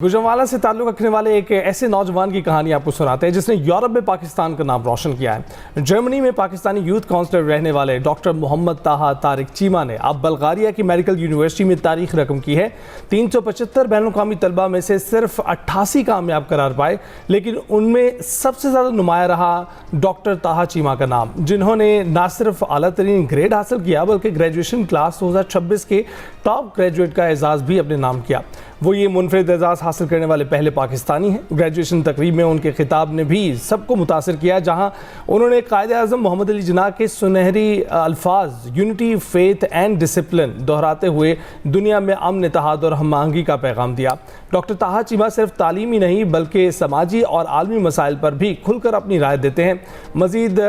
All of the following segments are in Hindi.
गुजरांवाला से ताल्लुक़ रखने वाले एक ऐसे नौजवान की कहानी आपको सुनाते हैं जिसने यूरोप में पाकिस्तान का नाम रोशन किया है। जर्मनी में पाकिस्तानी यूथ काउंसलर रहने वाले डॉक्टर मोहम्मद ताहा तारिक चीमा ने अब बल्गारिया की मेडिकल यूनिवर्सिटी में तारीख रकम की है। 375 बैनुल-अक़वामी तलबा में से सिर्फ 88 कामयाब करार पाए, लेकिन उनमें सबसे ज़्यादा नुमाया रहा डॉक्टर ताहा चीमा का नाम, जिन्होंने न सिर्फ आला तरीन ग्रेड हासिल किया बल्कि ग्रेजुएशन क्लास 2026 के टॉप ग्रेजुएट का एजाज़ भी अपने नाम किया। वो ये मुनफरिद एजाज़ हासिल करने वाले पहले पाकिस्तानी हैं। ग्रेजुएशन तकरीब में उनके खिताब ने भी सबको मुतासिर किया, जहां उन्होंने कायद-ए-आज़म मोहम्मद अली जिन्ना के सुनहरी अल्फाज यूनिटी, फेथ एंड डिसिप्लिन दोहराते हुए दुनिया में अमन, इत्तेहाद और हम आहंगी का पैगाम दिया। डॉक्टर ताहा चीमा सिर्फ तालीम ही नहीं बल्कि समाजी और आलमी मसाइल पर भी खुलकर अपनी राय देते हैं। मज़ीद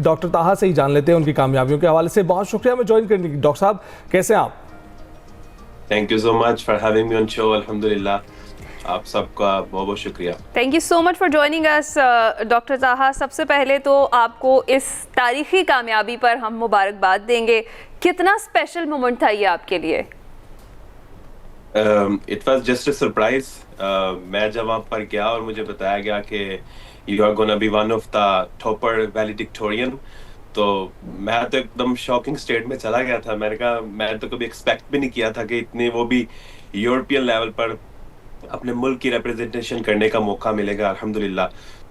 डॉक्टर ताहा से ही जान लेते हैं उनकी कामयाबियों के हवाले से। बहुत शुक्रिया हमें ज्वाइन करने की। डॉक्टर साहब, कैसे हैं आप? Thank you so much for having me on show. अल्हम्दुलिल्लाह, आप सबका बहुत बहुत शुक्रिया। Thank you so much for joining us doctor ताहा। सबसे पहले तो आपको इस तारीखी कामयाबी पर हम मुबारकबाद देंगे। कितना स्पेशल मोमेंट था ये आपके लिए? It was just a surprise. मैं जब वहाँ पर गया और मुझे बताया गया कि you are gonna be one of the topper valedictorian, तो मैं तो एकदम शॉकिंग स्टेट में चला गया था। मैंने कहा मैं तो कभी एक्सपेक्ट भी नहीं किया था कि इतने, वो भी यूरोपियन लेवल पर अपने मुल्क की रिप्रेजेंटेशन करने का मौका मिलेगा। अल्हम्दुलिल्लाह।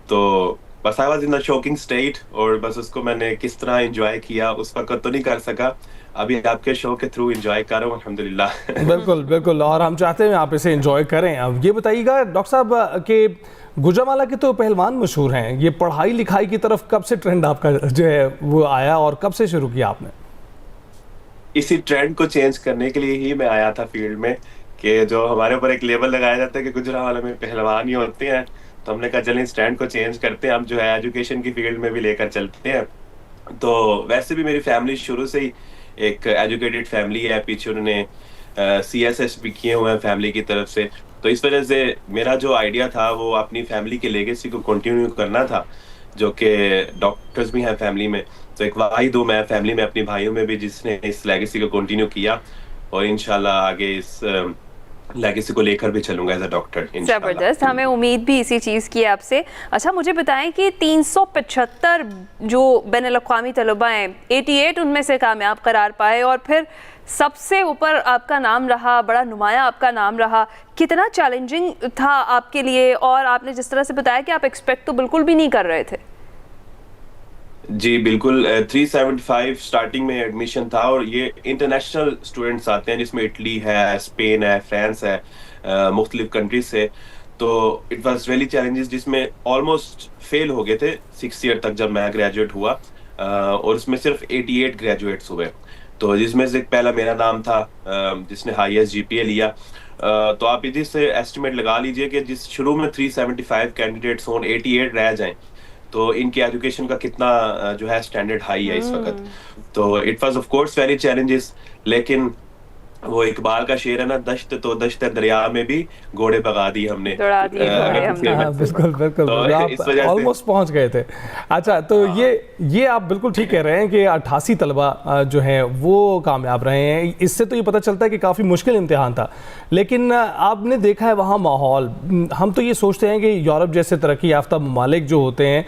तो बस I was in a shocking state, और बस उसको मैंने किस तरह एंजॉय किया उस वक्त तो नहीं कर सका, अभी आपके शो के थ्रू एंजॉय कर रहा हूँ अल्हम्दुलिल्लाह। बिल्कुल बिल्कुल, और हम चाहते हैं आप इसे एंजॉय करें। अब ये बताइएगा डॉक्टर साहब कि गुजरांवाला के तो पहलवान मशहूर हैं, ये पढ़ाई लिखाई की तरफ कब से ट्रेंड आपका जो है वो आया और कब से शुरू किया आपने? इसी ट्रेंड को चेंज करने के लिए ही मैं आया था फील्ड में, कि जो हमारे ऊपर एक लेबल लगाया जाता है कि गुजरांवाला में पहलवान ही होते हैं, तो हमने कहा चलें इस ट्रेंड को चेंज करते हैं, हम जो है एजुकेशन की फील्ड में भी लेकर चलते हैं। तो वैसे भी मेरी फैमिली शुरू से ही एक एजुकेटेड फैमिली है, पीछे उन्होंने CSS भी किए हुए हैं फैमिली की तरफ से, तो इस वजह से मेरा जो आइडिया था वो अपनी फैमिली के लेगेसी को कंटिन्यू करना था, जो कि डॉक्टर्स भी हैं फैमिली में। तो एक वाहिद हूँ मैं फैमिली में अपने भाइयों में भी जिसने इस लेगेसी को कंटिन्यू किया, और इंशाल्लाह आगे इस लेगेसी को लेकर भी चलूंगा एज अ डॉक्टर। जबरदस्त, हमें उम्मीद भी इसी चीज़ की है आपसे। अच्छा, मुझे बताएं कि 375 जो बैनुल-अक़वामी तलबा हैं, 88 उनमें से कामयाब करार पाए और फिर सबसे ऊपर आपका नाम रहा, बड़ा नुमाया आपका नाम रहा। कितना चैलेंजिंग था आपके लिए, और आपने जिस तरह से बताया कि आप एक्सपेक्ट तो बिल्कुल भी नहीं कर रहे थे? जी बिल्कुल, 375 स्टार्टिंग में एडमिशन था, और ये इंटरनेशनल स्टूडेंट्स आते हैं जिसमें इटली है, स्पेन है, फ्रांस है, मुख्तलिफ कंट्रीज से। तो इट वाज रियली चैलेंजेस, जिसमें ऑलमोस्ट फेल हो गए थे 6th ईयर तक जब मैं ग्रेजुएट हुआ, और उसमें सिर्फ 88 ग्रेजुएट्स हुए, तो जिसमें से पहला मेरा नाम था जिसने हाईएस्ट GPA लिया। तो आप इधर से एस्टिमेट लगा लीजिए कि जिस शुरू में 375 कैंडिडेट्स हों, 88 रह जाएं, तो इनकी एजुकेशन का कितना जो है स्टैंडर्ड हाई है इस वक्त। तो it was of course very challenges, लेकिन वो इकबाल का शेर है ना, दश्त तो दश्त दरिया में भी घोड़े भगा दिए हमने। बिल्कुल बिल्कुल, तो आप ऑलमोस्ट पहुंच गए थे। अच्छा, तो ये आप बिल्कुल ठीक कह रहे हैं कि 88 तलबा जो हैं वो कामयाब रहे हैं। इससे तो ये पता चलता है कि काफ़ी मुश्किल इम्तिहान था, लेकिन आपने देखा है वहाँ माहौल। हम तो ये सोचते हैं कि यूरोप जैसे तरक्की याफ्ता ममालिक जो होते हैं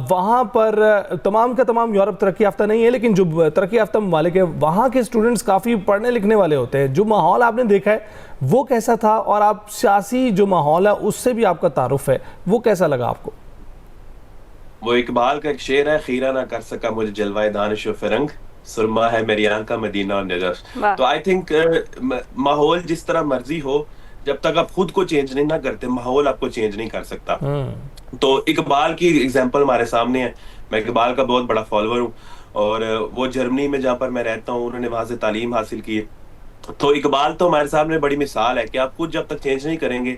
वहाँ पर तमाम का तमाम यूरोप तरक्की याफ्ता नहीं है, लेकिन जो तरक्की याफ्ता ममालिक है वहाँ के स्टूडेंट्स काफ़ी पढ़ने लिखने वाले होते हैं। जो माहौल आपने देखा है वो कैसा था, और आप सियासी जो माहौल है उससे भी आपका तारुफ है, वो कैसा लगा आपको? वो इकबाल का एक शेर है, खीरा ना कर सका मुझे जलवाए दानिश व फिरंग, सुरमा है मेरी आंख का मदीना और नजर। तो आई थिंक माहौल जिस तरह मर्जी हो, जब तक आप खुद को चेंज नहीं ना करते, माहौल आपको चेंज नहीं कर सकता। तो इकबाल की एग्जांपल हमारे सामने है। मैं इकबाल का बहुत बड़ा फॉलोअर हूँ, और वो जर्मनी में जहाँ पर मैं रहता हूँ उन्होंने वहां से तालीम हासिल की। तो इकबाल तो हमारे सामने बड़ी मिसाल है कि आप खुद जब तक चेंज नहीं करेंगे,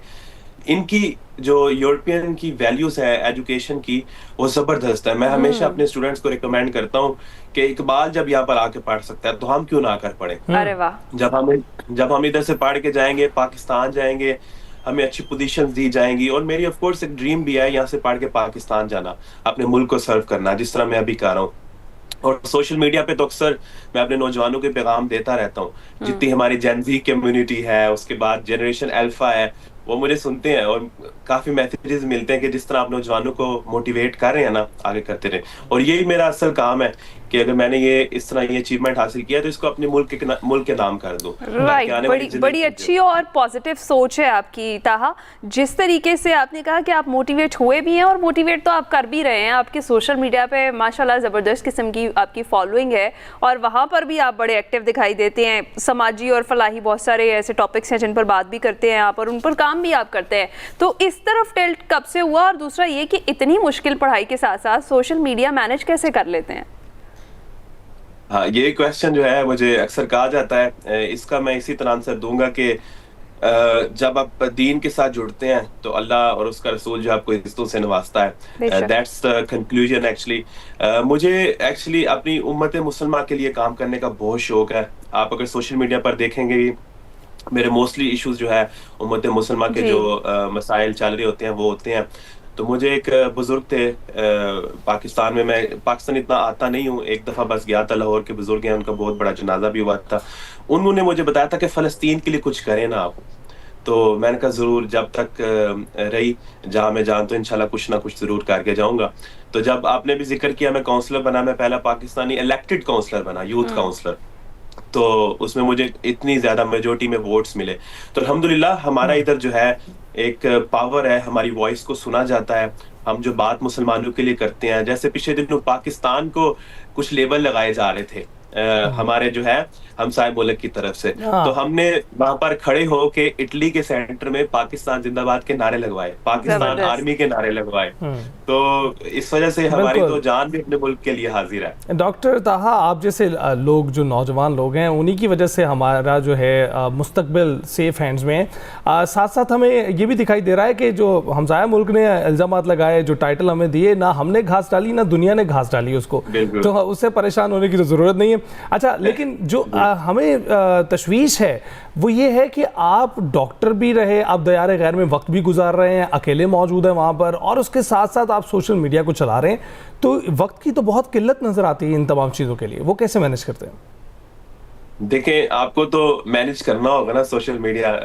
इनकी जो यूरोपियन की वैल्यूज है एजुकेशन की, वो जबरदस्त है। मैं हमेशा अपने स्टूडेंट्स को रिकमेंड करता हूँ कि इकबाल जब यहाँ पर आके पढ़ सकता है तो हम क्यों ना कर पढ़े। अरे वाह। जब हम इधर से पढ़ के जाएंगे, पाकिस्तान जाएंगे, हमें अच्छी पोजीशंस दी जाएंगी, और मेरी ऑफ कोर्स एक ड्रीम भी है यहाँ से पढ़ के पाकिस्तान जाना, अपने मुल्क को सर्व करना, जिस तरह मैं अभी कर रहा हूँ। और सोशल मीडिया पे तो अक्सर मैं अपने नौजवानों के पैगाम देता रहता हूँ। जितनी हमारी जेन ज़ी कम्युनिटी है, उसके बाद जनरेशन अल्फा है, वो मुझे सुनते हैं और काफी मैसेजेस मिलते हैं कि जिस तरह आप नौजवानों को मोटिवेट कर रहे हैं ना, आगे करते रहे। और यही मेरा असल काम है कि अगर मैंने ये इस तरह ये अचीवमेंट हासिल किया तो इसको अपने मुल्क के नाम कर दूं। राइट, बड़ी अच्छी और पॉजिटिव सोच है आपकी ताहा। जिस तरीके से आपने कहा कि आप मोटिवेट हुए भी हैं और मोटिवेट तो आप कर भी रहे हैं, आपके सोशल मीडिया पे माशाल्लाह ज़बरदस्त किस्म की आपकी फॉलोइंग है और वहाँ पर भी आप बड़े एक्टिव दिखाई देते हैं। समाजी और फलाही बहुत सारे ऐसे टॉपिक्स हैं जिन पर बात भी करते हैं आप और उन पर काम भी आप करते हैं। तो इस तरफ टिल्ट कब से हुआ, और दूसरा ये कि इतनी मुश्किल पढ़ाई के साथ साथ सोशल मीडिया मैनेज कैसे कर लेते हैं? हाँ, ये क्वेश्चन जो है मुझे अक्सर कहा जाता है। इसका मैं इसी तरह आंसर दूंगा कि जब आप दीन के साथ जुड़ते हैं तो अल्लाह और उसका रसूल जो आपको इज्जतों से नवाजता है। That's the conclusion actually. मुझे एक्चुअली अपनी उम्मत मुसलमा के लिए काम करने का बहुत शौक है। आप अगर सोशल मीडिया पर देखेंगे मेरे मोस्टली इश्यूज जो है उम्मत मुसलमा के जो मसाइल चल रहे होते हैं वो होते हैं। तो मुझे एक बुजुर्ग थे पाकिस्तान में, मैं पाकिस्तान इतना आता नहीं हूँ, एक दफा बस गया था, लाहौर के बुजुर्ग हैं, उनका बहुत बड़ा जनाजा भी हुआ था। उन्होंने मुझे बताया था कि फलस्तीन के लिए कुछ करें ना आप। तो मैंने कहा जरूर, जब तक रही जहाँ मैं जान तो इंशाल्लाह कुछ ना कुछ जरूर करके जाऊंगा। तो जब आपने भी जिक्र किया, मैं काउंसलर बना, मैं पहला पाकिस्तानी इलेक्टेड काउंसलर बना, यूथ काउंसलर। तो उसमें मुझे इतनी ज्यादा मेजोरिटी में वोट्स मिले। तो अल्हम्दुलिल्लाह हमारा इधर जो है एक पावर है, हमारी वॉइस को सुना जाता है। हम जो बात मुसलमानों के लिए करते हैं, जैसे पिछले दिनों पाकिस्तान को कुछ लेबल लगाए जा रहे थे हमारे जो है हमसाय मुल्क की तरफ से, तो हमने वहां पर खड़े होके इटली के सेंटर में पाकिस्तान जिंदाबाद के नारे लगवाए, पाकिस्तान आर्मी के नारे लगवाए। तो इस वजह से हमारी तो जान भी अपने मुल्क के लिए हाजिर है। डॉक्टर ताहा, आप जैसे लोग जो नौजवान लोग हैं उन्हीं की वजह से हमारा जो है मुस्तकबिल सेफ हैंड्स में है। साथ साथ हमें ये भी दिखाई दे रहा है कि जो हमसाया मुल्क ने इल्जामात लगाए, जो टाइटल हमें दिए, ना हमने घास डाली ना दुनिया ने घास डाली उसको, तो उससे परेशान होने की तो ज़रूरत नहीं है। अच्छा, लेकिन जो हमें तशवीश है वो ये है कि आप डॉक्टर भी रहे, आप दयारे गैर में वक्त भी गुजार रहे हैं, अकेले मौजूद हैं वहाँ पर, और उसके साथ साथ आप सोशल मीडिया को चला रहे हैं, तो वक्त की तो बहुत किल्लत नज़र आती है इन तमाम चीज़ों के लिए। वो कैसे मैनेज करते हैं? देखें, आपको तो मैनेज करना होगा ना सोशल मीडिया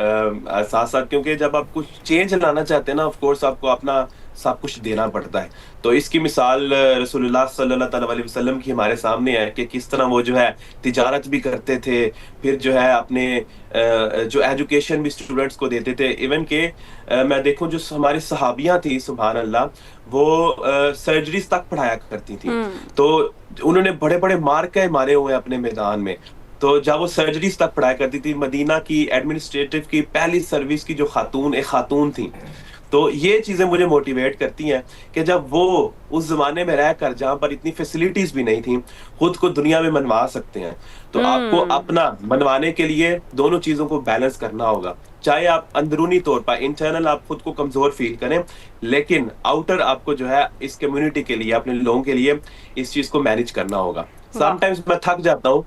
साथ साथ, क्योंकि जब आप कुछ चेंज लाना चाहते हैं ना, ऑफ कोर्स आपको अपना सब कुछ देना पड़ता है। तो इसकी मिसाल रसूलुल्लाह सल्लल्लाहु अलैहि वसल्लम की हमारे सामने है कि किस तरह वो जो है तिजारत भी करते थे, फिर जो है अपने जो एजुकेशन भी स्टूडेंट्स को देते थे। इवन के मैं देखूं जो हमारी सहाबियां थी, सुभान अल्लाह, वो सर्जरीज तक पढ़ाया करती थी। तो उन्होंने बड़े बड़े मार्के मारे हुए अपने मैदान में। तो जब वो सर्जरीज तक पढ़ाया करती थी, मदीना की एडमिनिस्ट्रेटिव की पहली सर्विस की जो एक खातून थी। तो ये चीजें मुझे मोटिवेट करती हैं कि जब वो उस जमाने में रहकर, जहां पर इतनी फैसिलिटीज भी नहीं थी, खुद को दुनिया में मनवा सकते हैं, तो आपको अपना मनवाने के लिए दोनों चीजों को बैलेंस करना होगा। चाहे आप अंदरूनी तौर पर इंटरनल आप खुद को कमजोर फील करें, लेकिन आउटर आपको जो है इस कम्युनिटी के लिए, अपने लोगों के लिए इस चीज को मैनेज करना होगा। समटाइम्स मैं थक जाता हूँ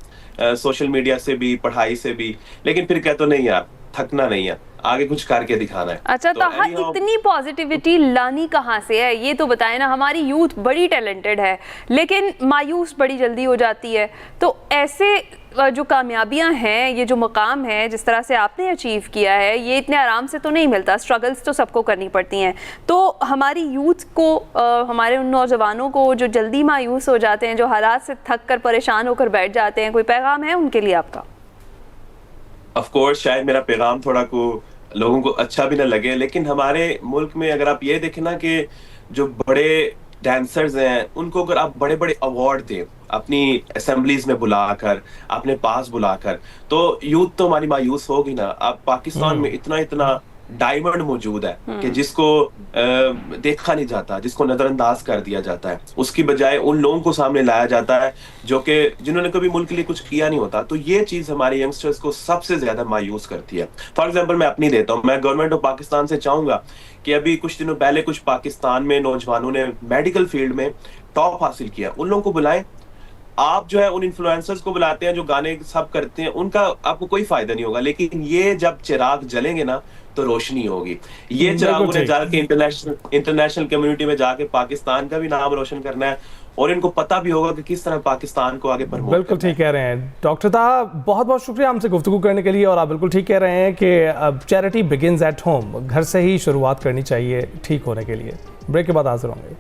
सोशल मीडिया से भी, पढ़ाई से भी, लेकिन फिर कहता नहीं यार, थकना नहीं है, आगे कुछ करके दिखाना है। अच्छा, तो इतनी पॉजिटिविटी लानी कहाँ से है, ये तो बताएं ना। हमारी यूथ बड़ी टैलेंटेड है लेकिन मायूस बड़ी जल्दी हो जाती है। तो ऐसे जो कामयाबियां हैं, ये जो मकाम है जिस तरह से आपने अचीव किया है, ये इतने आराम से तो नहीं मिलता, स्ट्रगल्स तो सबको करनी पड़ती हैं। तो हमारी यूथ को, हमारे उन नौजवानों को जो जल्दी मायूस हो जाते हैं, जो हालात से थक कर परेशान होकर बैठ जाते हैं, कोई पैगाम है उनके लिए आपका? ऑफ कोर्स, शायद मेरा पैगाम थोड़ा को लोगों को अच्छा भी ना लगे, लेकिन हमारे मुल्क में अगर आप ये देखें ना कि जो बड़े डांसर्स हैं उनको अगर आप बड़े बड़े अवार्ड दें अपनी असेंबलीज में बुलाकर, अपने पास बुलाकर, तो यूथ तो हमारी मायूस होगी ना। अब पाकिस्तान में इतना डायमंड मौजूद है कि जिसको देखा नहीं जाता, जिसको नजरअंदाज कर दिया जाता है, उसकी बजाय उन लोगों को सामने लाया जाता है जो कि जिन्होंने कभी मुल्क के लिए कुछ किया नहीं होता। तो ये चीज हमारे यंगस्टर्स को सबसे ज्यादा मायूस करती है। फॉर एग्जांपल मैं अपनी देता हूँ, मैं गवर्नमेंट ऑफ पाकिस्तान से चाहूंगा कि अभी कुछ दिनों पहले कुछ पाकिस्तान में नौजवानों ने मेडिकल फील्ड में टॉप हासिल किया, उन लोगों को बुलाएं। आप जो है उन इन्फ्लुएंसर्स को बुलाते हैं जो गाने सब करते हैं, उनका आपको कोई फायदा नहीं होगा, लेकिन ये जब चिराग जलेंगे ना तो रोशनी होगी। ये बिल्कुल चिरागों ने ठीक। जाके इंटरनेशनल कम्युनिटी में जाके पाकिस्तान का भी नाम रोशन करना है, और इनको पता भी होगा कि किस तरह पाकिस्तान को आगे प्रमोट बिल्कुल करना है। ठीक कह रहे हैं डॉक्टर ताहा, बहुत बहुत शुक्रिया हमसे गुफ्तगू करने के लिए। और आप बिल्कुल ठीक कह रहे हैं कि चैरिटी बिगिंस एट होम, घर से ही शुरुआत करनी चाहिए ठीक होने के लिए। ब्रेक के बाद हाजिर होंगे।